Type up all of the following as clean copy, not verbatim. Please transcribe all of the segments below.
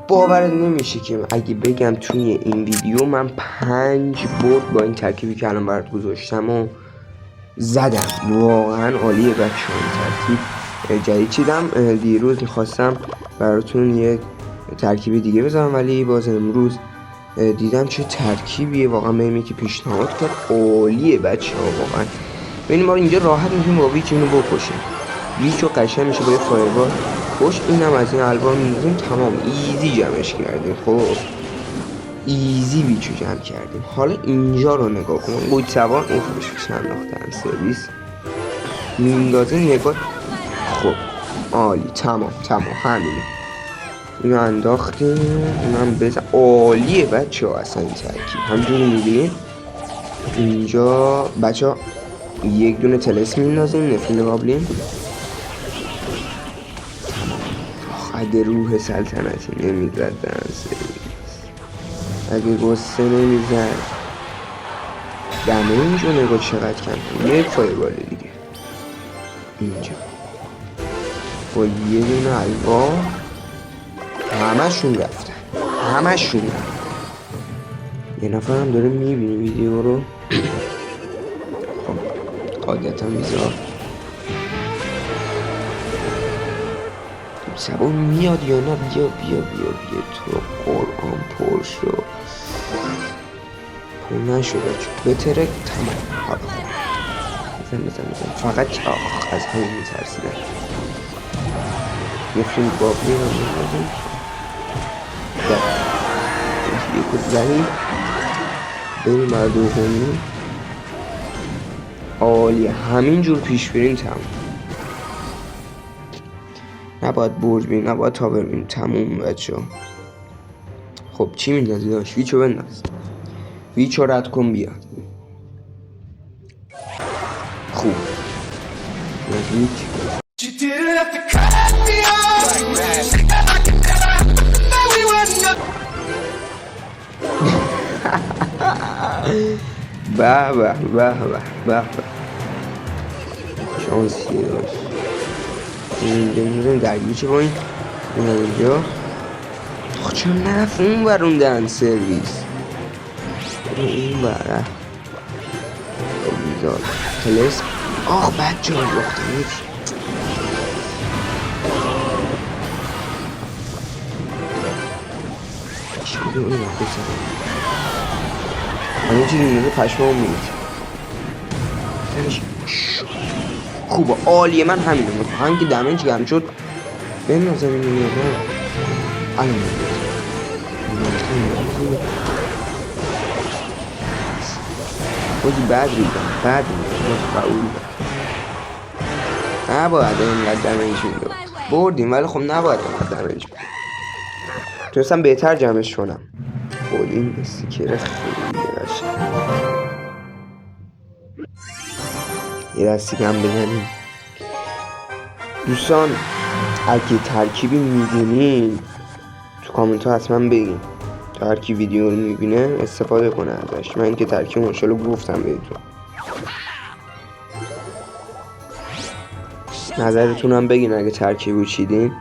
باورت نمیشه که اگه بگم توی این ویدیو من 5 برد با این ترکیبی که الان برات گذاشتم و زدم. واقعا عالیه بچه این ترکیب جدید چیدم. دیروز میخواستم براتون یک ترکیب دیگه بذارم ولی باز امروز دیدم چه ترکیبیه واقعا بهم یکی پیشنهاد کرد. عالیه بچه ها واقعا. ببینیم ما اینجا راحت میتونیم با ویچ اینو بکشیم. ویچو قشنگ میشه با یه فایربال خوش. اینم از این الوار میندازیم تمام. ایزی جمعش کردیم. خب ایزی ویچو جمع کردیم. حالا اینجا رو نگاه کن. قوی سوار اوفش انداختن سرویس میندازه نگاه. خب عالی تمام همینه. اینو انداختیم. اینم بزن. عالیه بچه ها اصلا این ترکیب همجوری میبینید اینجا بچه ها. یک دونه تلس میندازیم نفیل قابلین. اگه روح سلطنتی نمیزد اگه گسته نمیزد دمه اینجا نگاه چقدر کم. یک فایربال دیگه اینجا با یه دونه الوا همشون رفتن. یه نفر هم داره میبینی ویدیو رو. خب قاعدتا میذار سبا میاد یا نه. بیا تو قرآن پر شو. پر نشو بچه بترک تمام. حالا خوب بزن فقط از همین میترسیدن. یه فیلم بابلی رو میدازیم یه کد زنیم بریم برای دومی. عالیه همینجور پیش بریم تمام. نباید برج بیم نباید تاور بیم تموم بچه ها. خب چی میندازی داشت؟ ویچو بنداز. ویچو رد کن بیا. خوب ویچ به شانسیه داشت. اینجا میزنیم درگیر چه با این اینجا. چرا نرفت اون بروندن سرویس این بره بیزار تلس. بچه ها باختم چیده اون وقت بسرم همین چیزی میده پشمام میده. خوبه عالیه. من همینو هم که دمیج گم شد بندازم اینو میده الان بودی بد ریدم نباید اینقدر دمیج میده. بردیم ولی خب نباید اینقدر دمیج میده. تونستم بهتر جمعش کنم. این استیکر خیلی قشنگ. یه دستی کم بزنیم دوستان. اگه ترکیبی میدونین تو کامنت ها حتما بگین. هرکی ویدیو رو میبینه استفاده کنه ازش. من که ترکیب ماشالله گفتم بهتون. نظرتون هم بگین اگه ترکیبو چیدین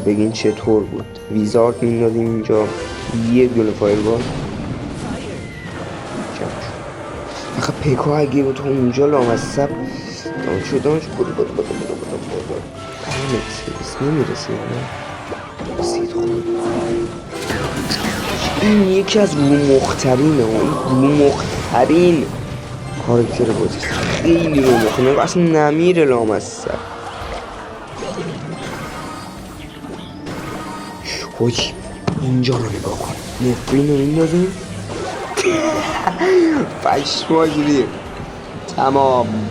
بگین چطور بود. ویزارد میندازیم اینجا یه دونه فایربال. آخه پیکا اگه بود اونجا لامصب دانش نمیرسه. این یکی از رومخترین کاراکتر بازی. خیلی رومخته اصلا نمیره لامصب. حاجی اینجا رو نگاه کن. نفرین رو میندازیم پشما گیریم تمام.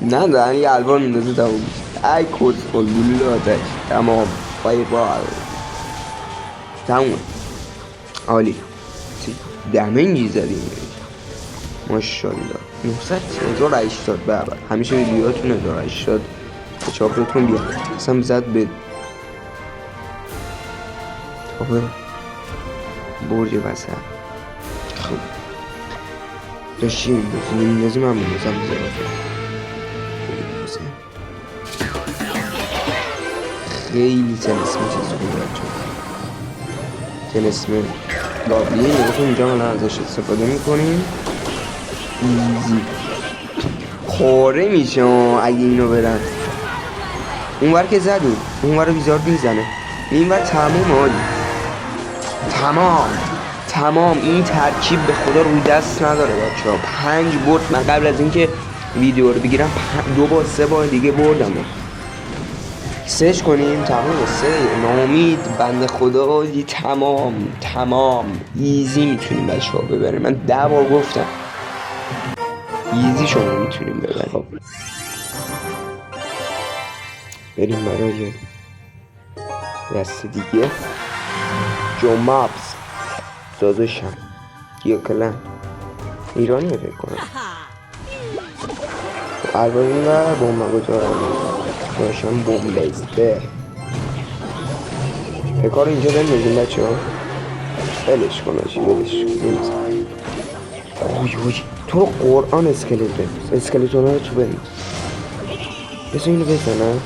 نه دارن یه الوار میندازه تمام. ای کس کن گلوله آتش تمام. فایربال تمام. عالی دمیجی زدیم ماشالله. 900,080 برابر. همیشه ویدیوهاتون 1080 به چاپتون بیاد. اصلا زد به تاور برج وسط. خب داشتیم میندازیم هم میندازم خیلی تلسم چیز خوبه بچه. تلسم گابلیه نگاه کن اینجا الان ازش استفاده میکنیم. ایزی پاره میشه اگه اینو برن. اونور که زدیم، اونور ویزارد میزنه، اینور تموم عالی. تمام این ترکیب به خدا روی دست نداره بچه ها. 5 برد من قبل از اینکه ویدیو رو بگیرم 2 بار 3 بار دیگه بردم. سرچ کنیم تمام. نامید بنده خدا تمام ایزی میتونیم بچه ها ببریم. من 10 بار گفتم ایزی شما میتونیم ببریم. بریم برای دست دیگه. جو مابز داداشم یا کلن ایرانی رو فکر کنم. البانی و بوم گذارم داشتم بوم لیزده کار اینجا بندازیم بچه ها. بلش کن تو رو قرآن اسکلتون ها رو تو بنداز. بسه اینو بزنم.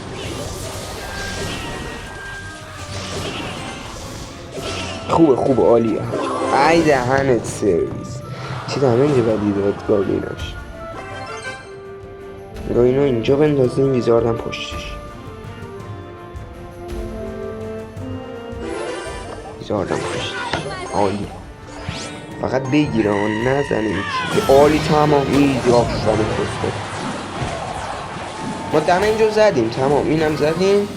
خوبه عالیه. ای دهنت سرویس. چی دهمه اینجا بدی داد گابیناش. اینو اینجا بندازیم ویزاردم پشتش. عالی. فقط بگیره نزنیم. عالی تمام. ایزی آفرین کسکو. ما دمه اینجا زدیم تمام. اینم زدیم.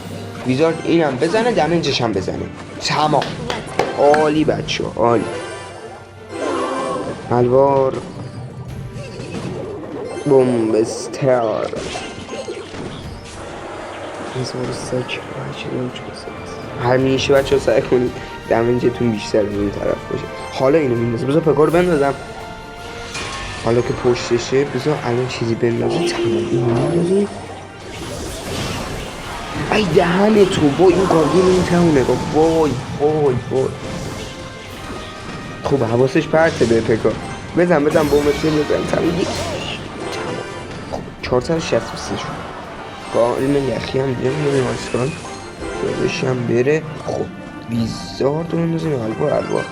ویزارد اینم بزنه دمنجش هم بزنه. تمام. عالی بچه ها عالی. الوار بومبستر همیشه بچه ها سعی کنید دمنجتون بیشتر به این طرف باشه. حالا اینو میندازم. بذار پکار بندازم. حالا که پشتشه بذار الان چیزی بندازم. تمام اینو میندازیم. ای دهن تو با این گاردین این تمونه. وای خوبه حواسش پرته به پکار. بزن بومبستر بزن. تمام 463 شد. قائم یخی هم دیگه میدونیم آسکان دادش هم بره. خب ویزارد رو بندازیم. الوار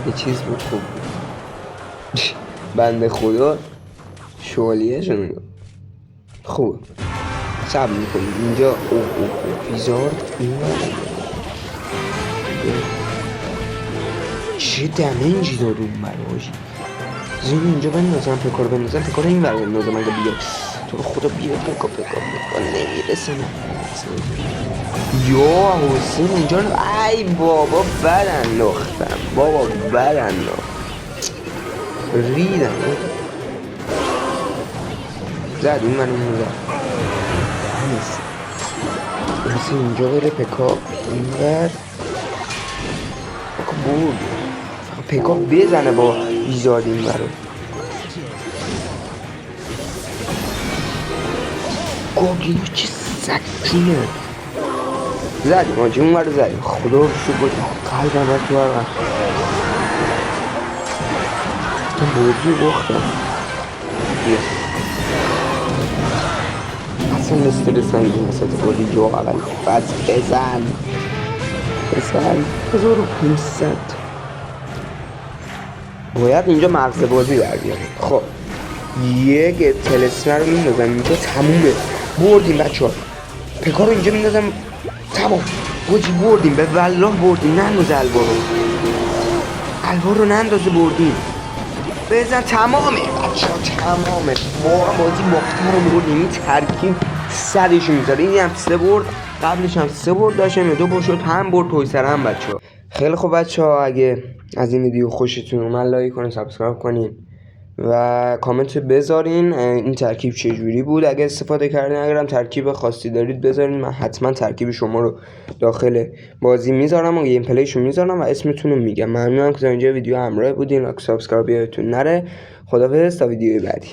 یه چیز بود خوب بنده خدا شوالیه شنگاه خوب صبر میکنیم اینجا. ویزارد این چه دمنجی داد اون براشی. زین اینجا بندازم پکار پکار این ور بندازم. اگه بیا تو خدا بیا پکار نمیرسه. یا حسین اینجا ای بابا بدن ریدم زد این من اون زد حسین اینجا بره پکار این ور بود. پکار بزنه با ویزارد این ور رو. گابلینا چه سکینه زدیم آجی اون ور زدیم. خدا رو شو بود قلبم ور تو ور تو بودی بختم اصلا استرس نگیم مثلا تو بودی جو اول بس بزن 1500 باید اینجا مغز بازی برگیاریم. خب یک تلسمه رو میندازم اینجا تمومه. بردیم بچه ها. پکار رو اینجا میندازم تمام. گوچی بردیم به والله بردیم. نندازه الوار رو نندازه بردیم. بزن تمامه بچه ها تمامه. واقعا بازی باختر رو بردیم. این ترکیب صدش میذاره. این هم 3 برد قبلش هم 3 برد داشتم 2 برد شد هم برد پای سر هم بچه ها. خیلی خوب بچه ها اگه از این ویدیو خوشتون اومد لایک کنین سابسکرایب کنین و کامنت بذارین این ترکیب چجوری بود. اگه استفاده کردین اگرم ترکیب خاصی دارید بذارین. من حتما ترکیب شما رو داخل بازی میذارم و گیم پلیشو میذارم و اسمتون رو میگم. ممنونم که تا اینجا ویدیو همراه بودین. لایک سابسکرایب یادتون نره. خداحافظ تا ویدیو بعدی.